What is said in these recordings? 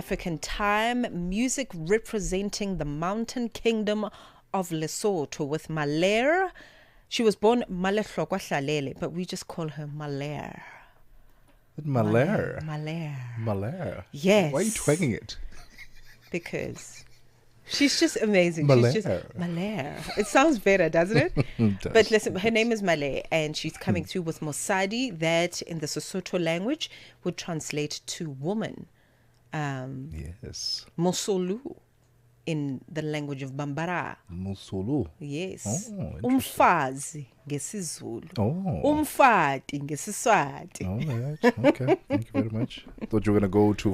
African time, music representing the mountain kingdom of Lesotho with Malere. She was born Malehlokwa Hlalele, but we just call her Malere. Malere. Malere. Malere. Yes. Why are you twagging it? Because she's just amazing. Malere. She's just Malere. It sounds better, doesn't it? It does. But listen, her name is Malere, and she's coming through with Mosadi, that in the Sesotho language would translate to woman. Yes. Mosolu in the language of Bambara. Musulu. Yes. Oh, interesting. Umfazi ngesizulu. Oh. Umfati ngesiswati. All right. Okay. Thank you very much. Thought you were going to go to,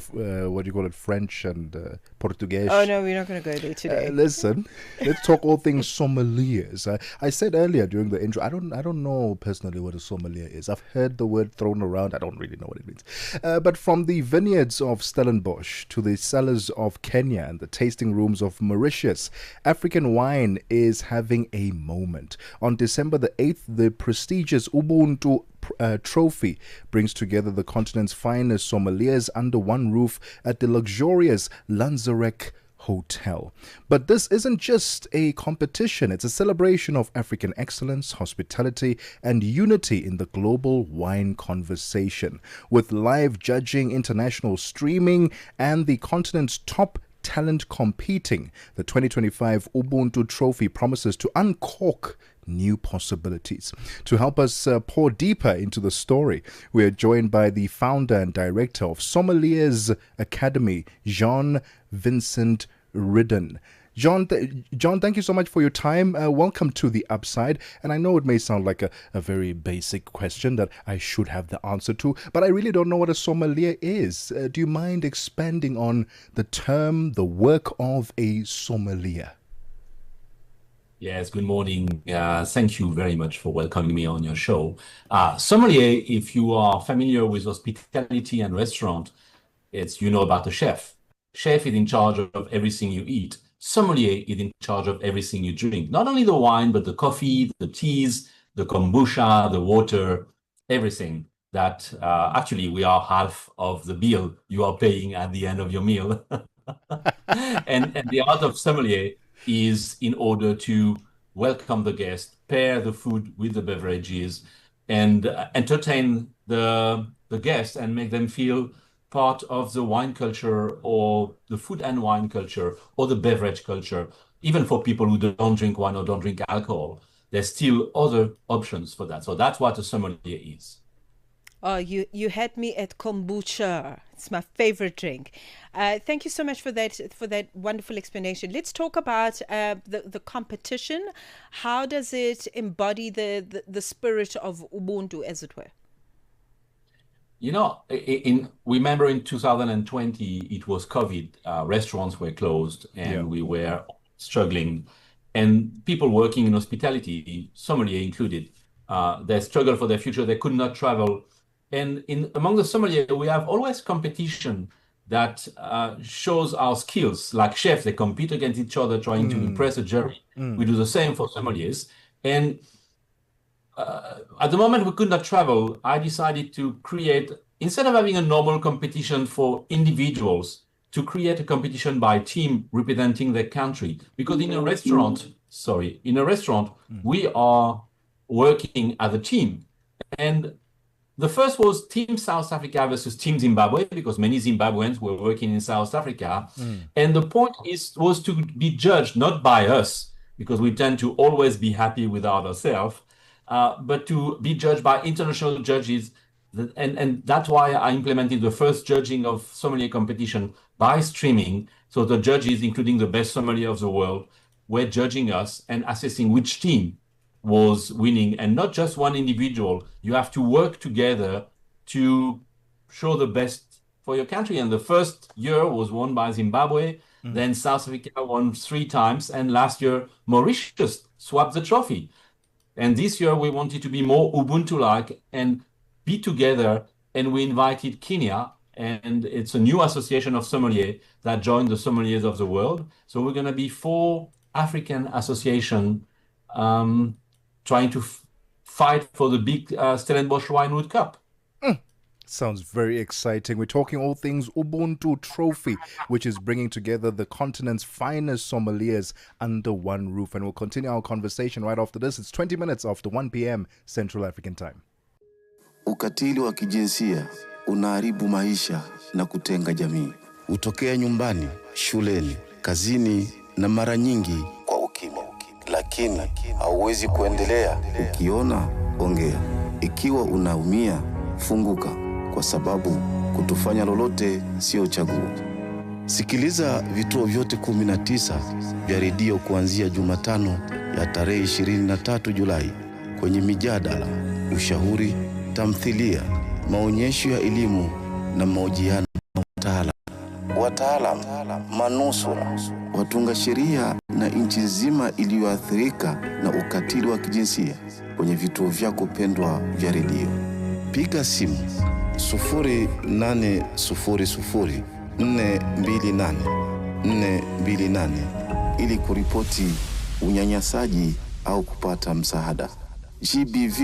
what do you call it, French and Portuguese. Oh, no, we're not going to go there today. Listen, let's talk all things sommeliers. I said earlier during the intro, I don't know personally what a sommelier is. I've heard the word thrown around. I don't really know what it means. But from the vineyards of Stellenbosch to the cellars of Kenya and the tasting rooms of Mauritius, African wine is having a moment. On December the 8th, the prestigious Ubuntu Trophy brings together the continent's finest sommeliers under one roof at the luxurious Lanzerac Hotel. But this isn't just a competition, it's a celebration of African excellence, hospitality, and unity in the global wine conversation. With live judging, international streaming, and the continent's top talent competing, the 2025 Ubuntu Trophy promises to uncork new possibilities. To help us pour deeper into the story, we are joined by the founder and director of Sommeliers Academy, Vincent Ridon. John, thank you so much for your time. Welcome to The Upside. And I know it may sound like a very basic question that I should have the answer to, but I really don't know what a sommelier is. Do you mind expanding on the term, the work of a sommelier? Yes, good morning. Thank you very much for welcoming me on your show. Sommelier, if you are familiar with hospitality and restaurant, you know about the chef. Chef is in charge of everything you eat. Sommelier is in charge of everything you drink. Not only the wine, but the coffee, the teas, the kombucha, the water, everything that actually we are half of the bill you are paying at the end of your meal. and the art of sommelier is in order to welcome the guest, pair the food with the beverages, and entertain the guests and make them feel part of the wine culture or the food and wine culture or the beverage culture. Even for people who don't drink wine or don't drink alcohol, there's still other options for that. So that's what a sommelier is. Oh, you had me at kombucha. It's my favorite drink. Thank you so much for that wonderful explanation. Let's talk about the competition. How does it embody the spirit of Ubuntu, as it were? You know, remember in 2020, it was COVID. Restaurants were closed and we were struggling. And people working in hospitality, sommelier included, they struggled for their future. They could not travel. And among the sommelier, we have always competition that shows our skills. Like chefs, they compete against each other trying to impress a jury. We do the same for sommeliers. And at the moment we could not travel, I decided to create, instead of having a normal competition for individuals, to create a competition by team representing their country. Because in a restaurant, we are working as a team. And the first was Team South Africa versus Team Zimbabwe, because many Zimbabweans were working in South Africa. And the point was to be judged not by us, because we tend to always be happy with ourselves, but to be judged by international judges. And that's why I implemented the first judging of sommelier competition by streaming. So the judges, including the best sommelier of the world, were judging us and assessing which team was winning, and not just one individual. You have to work together to show the best for your country. And the first year was won by Zimbabwe, then South Africa won 3 times, and last year Mauritius swapped the trophy. And this year we wanted to be more Ubuntu-like and be together, and we invited Kenya, and it's a new association of sommeliers that joined the sommeliers of the world. So we're going to be 4 African associations trying to fight for the big Stellenbosch Winewood Cup. Sounds very exciting. We're talking all things Ubuntu Trophy, which is bringing together the continent's finest sommeliers under one roof. And we'll continue our conversation right after this. It's 20 minutes after 1 p.m. Central African Time. Ukatili wa kijinsia unaharibu maisha na kutenga jamii. Hutokea nyumbani, shuleni, kazini na mara nyingi kwa ukimya. Lakini hauwezi kuendelea. Ukiona, ongea. Ikiwa unaumia, funguka, kwa sababu kutofanya lolote sio chaguo. Sikiliza vituo vyote 19 vya redio kuanzia Jumatano ya tarehe 23 Julai kwenye mijadala, ushauri, tamthilia, maonyesho ya elimu na mahojiano na wataalamu, manusura, watunga sheria na nchi nzima iliyoathirika na ukatili wa kijinsia kwenye vituo vyako pendwa vya redio. Piga simu 0800-428-428 ili kuripoti unyanyasaji au kupata msaada. GBV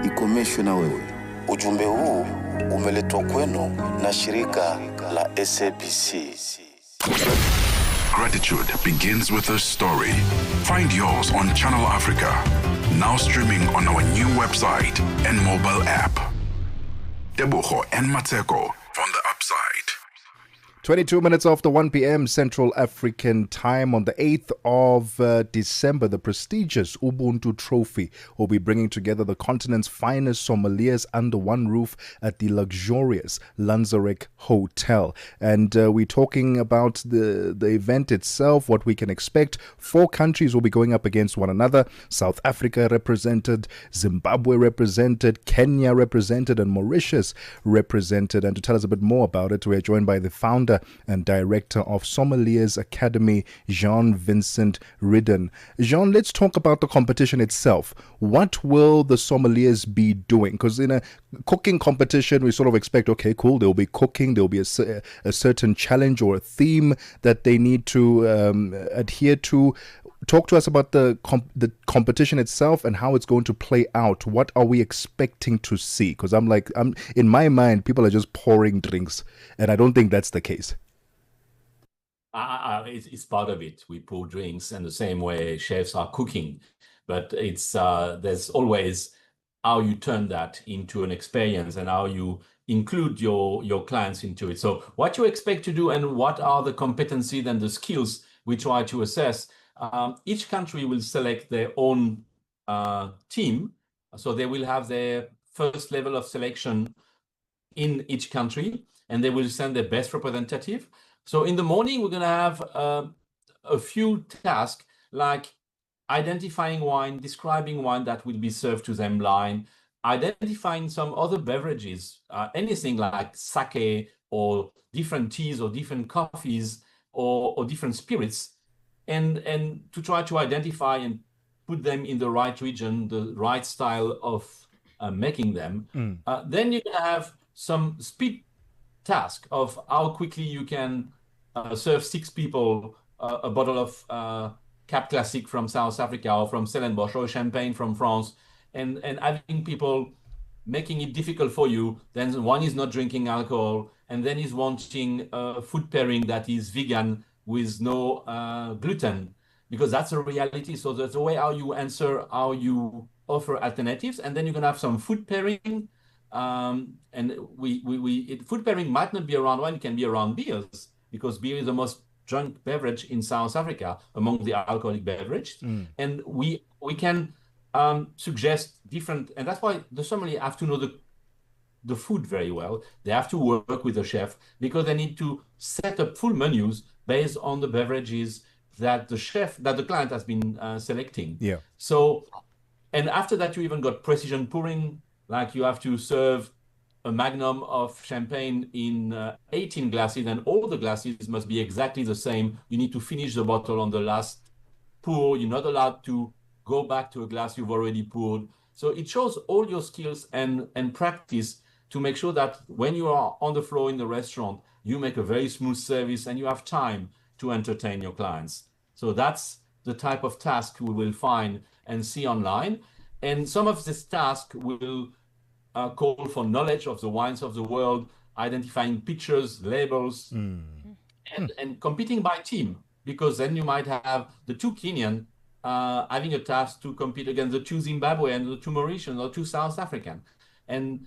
ikomeshwe na wewe. Ujumbe huu umeletwa kwenu na shirika la SABC. Gratitude begins with a story. Find yours on Channel Africa. Now streaming on our new website and mobile app. Tebogo and Mmatsheko from the upside. 22 minutes after 1 p.m. Central African Time on the 8th of December, the prestigious Ubuntu Trophy will be bringing together the continent's finest sommeliers under one roof at the luxurious Lanzerac Hotel. And we're talking about the event itself, what we can expect. 4 countries will be going up against one another. South Africa represented, Zimbabwe represented, Kenya represented, and Mauritius represented. And to tell us a bit more about it, we are joined by the founder and director of Sommeliers Academy, Vincent Ridon. Jean, let's talk about the competition itself. What will the sommeliers be doing? Because in a cooking competition, we sort of expect, okay, cool, there'll be cooking, there'll be a certain challenge or a theme that they need to adhere to. Talk to us about the competition itself and how it's going to play out. What are we expecting to see? Because I'm in my mind, people are just pouring drinks, and I don't think that's the case. It's part of it. We pour drinks in the same way chefs are cooking, but it's there's always how you turn that into an experience and how you include your clients into it. So what you expect to do and what are the competencies and the skills we try to assess. Each country will select their own team. So they will have their first level of selection in each country, and they will send their best representative. So in the morning, we're going to have a few tasks like identifying wine, describing wine that will be served to them blind, identifying some other beverages, anything like sake or different teas or different coffees or different spirits, and to try to identify and put them in the right region, the right style of making them. Then you have some speed task of how quickly you can serve 6 people a bottle of Cap Classic from South Africa or from Stellenbosch or champagne from France, and having people making it difficult for you. Then one is not drinking alcohol, and then is wanting a food pairing that is vegan with no gluten, because that's a reality. So that's the way how you answer, how you offer alternatives, and then you're gonna have some food pairing. And food pairing might not be around wine; it can be around beers, because beer is the most drunk beverage in South Africa among the alcoholic beverages. And we can suggest different, and that's why the sommelier have to know the food very well. They have to work with the chef because they need to set up full menus based on the beverages that the client has been selecting. Yeah. So, and after that, you even got precision pouring, like you have to serve a magnum of champagne in 18 glasses, and all the glasses must be exactly the same. You need to finish the bottle on the last pour. You're not allowed to go back to a glass you've already poured. So it shows all your skills and practice to make sure that when you are on the floor in the restaurant, you make a very smooth service and you have time to entertain your clients. So that's the type of task we will find and see online. And some of this task will call for knowledge of the wines of the world, identifying pictures, labels, and competing by team, because then you might have the two Kenyan having a task to compete against the two Zimbabwe and the two Mauritian or two South African. And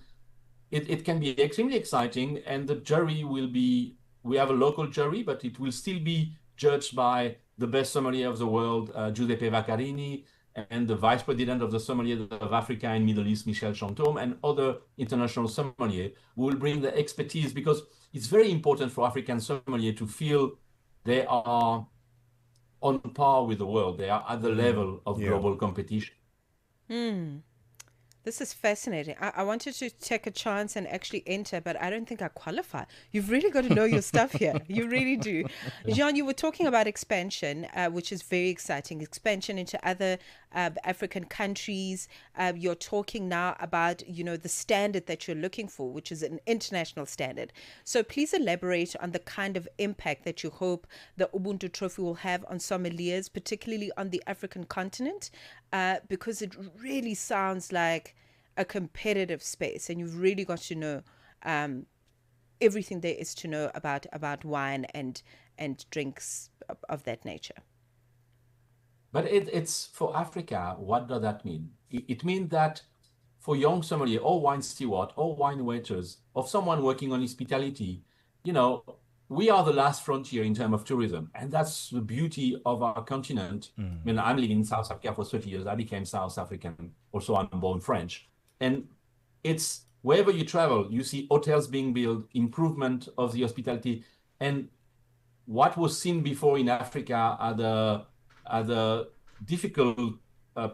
it can be extremely exciting. And the jury will be, we have a local jury, but it will still be judged by the best sommelier of the world, Giuseppe Vaccarini, and the vice president of the Sommeliers of Africa and Middle East, Michel Chantôme, and other international sommeliers who will bring the expertise, because it's very important for African sommeliers to feel they are on par with the world. They are at the level of global competition. This is fascinating. I wanted to take a chance and actually enter, but I don't think I qualify. You've really got to know your stuff here. You really do. Jean, you were talking about expansion, which is very exciting. Expansion into other African countries. You're talking now about, the standard that you're looking for, which is an international standard. So please elaborate on the kind of impact that you hope the Ubuntu Trophy will have on sommeliers, particularly on the African continent, because it really sounds like a competitive space, and you've really got to know everything there is to know about wine and drinks of that nature. But it's for Africa. What does that mean? It means that for young sommelier or wine steward or wine waiters or someone working on hospitality, we are the last frontier in terms of tourism. And that's the beauty of our continent. I'm living in South Africa for 30 years. I became South African. Also, I'm born French. And it's wherever you travel, you see hotels being built, improvement of the hospitality. And what was seen before in Africa as a difficult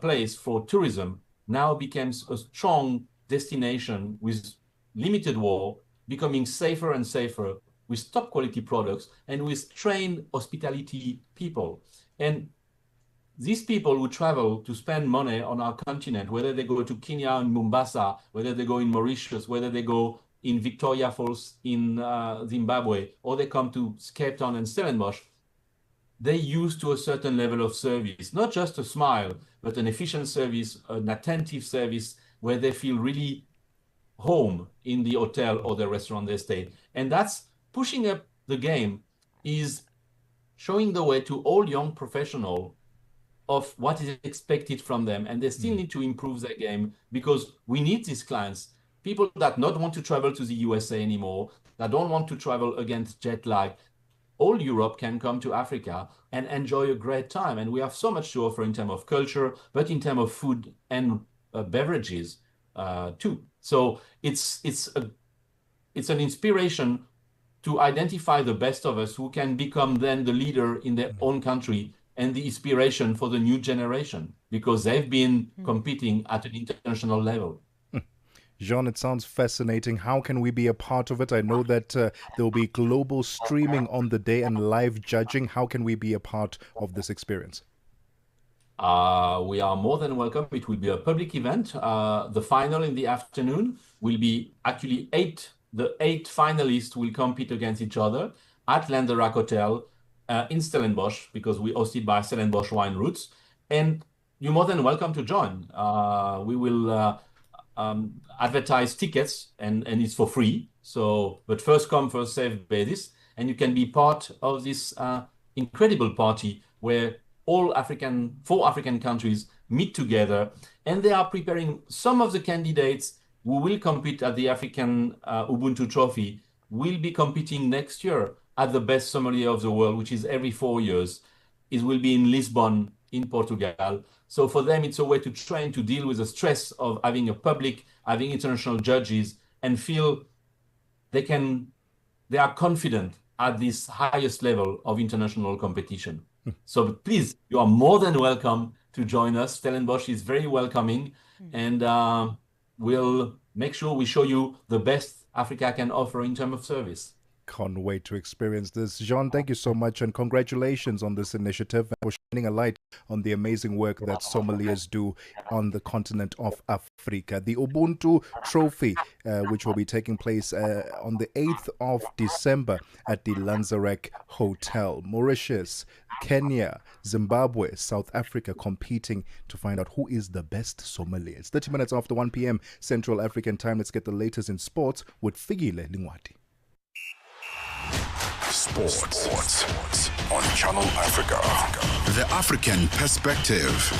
place for tourism now becomes a strong destination with limited war, becoming safer and safer, with top quality products and with trained hospitality people. And these people who travel to spend money on our continent, whether they go to Kenya and Mombasa, whether they go in Mauritius, whether they go in Victoria Falls in Zimbabwe, or they come to Cape Town and Stellenbosch, they're used to a certain level of service, not just a smile, but an efficient service, an attentive service where they feel really home in the hotel or the restaurant they stay. And that's pushing up the game, is showing the way to all young professionals of what is expected from them. And they still need to improve their game, because we need these clients, people that not want to travel to the USA anymore, that don't want to travel against jet lag. All Europe can come to Africa and enjoy a great time. And we have so much to offer in terms of culture, but in terms of food and beverages too. So it's an inspiration to identify the best of us who can become then the leader in their own country and the inspiration for the new generation, because they've been competing at an international level. Jean, it sounds fascinating. How can we be a part of it? I know that there will be global streaming on the day and live judging. How can we be a part of this experience? We are more than welcome. It will be a public event. The final in the afternoon will be actually the eight finalists will compete against each other at Lanzerac Hotel in Stellenbosch, because we hosted by Stellenbosch Wine Routes. And you're more than welcome to join. We will advertise tickets, and it's for free. So, but first come, first serve basis, and you can be part of this incredible party where four African countries meet together, and they are preparing some of the candidates who will compete at the African Ubuntu Trophy will be competing next year at the best sommelier of the world, which is every 4 years. It will be in Lisbon, in Portugal. So for them, it's a way to train to deal with the stress of having a public, having international judges, and feel they are confident at this highest level of international competition. So please, you are more than welcome to join us. Stellenbosch is very welcoming, and we'll make sure we show you the best Africa can offer in terms of service. Can't wait to experience this. Jean, thank you so much and congratulations on this initiative and for shining a light on the amazing work that sommeliers do on the continent of Africa. The Ubuntu Trophy, which will be taking place on the 8th of December at the Lanzerac Hotel. Mauritius, Kenya, Zimbabwe, South Africa competing to find out who is the best sommelier. It's 30 minutes after 1 p.m. Central African time. Let's get the latest in sports with Figile Lingwati. Sports on Channel Africa. The African perspective.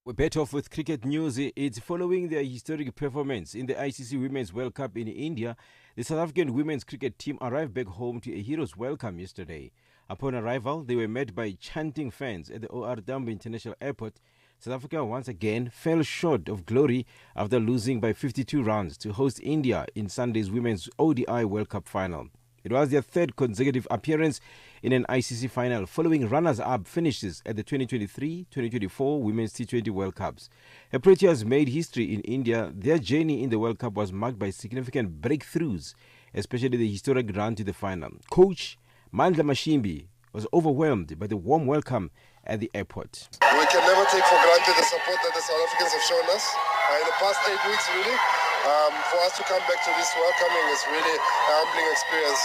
We bet off with cricket news. It's following their historic performance in the ICC Women's World Cup in India. The South African women's cricket team arrived back home to a hero's welcome yesterday. Upon arrival, they were met by chanting fans at the OR Tambo International Airport. South Africa once again fell short of glory after losing by 52 runs to host India in Sunday's Women's ODI World Cup final. It was their third consecutive appearance in an ICC final, following runners-up finishes at the 2023-2024 Women's T20 World Cups. The Proteas made history in India. Their journey in the World Cup was marked by significant breakthroughs, especially the historic run to the final. Coach Mandla Mashimbi was overwhelmed by the warm welcome at the airport. We can never take for granted the support that the South Africans have shown us in the past 8 weeks, really. For us to come back to this welcoming is really a humbling experience.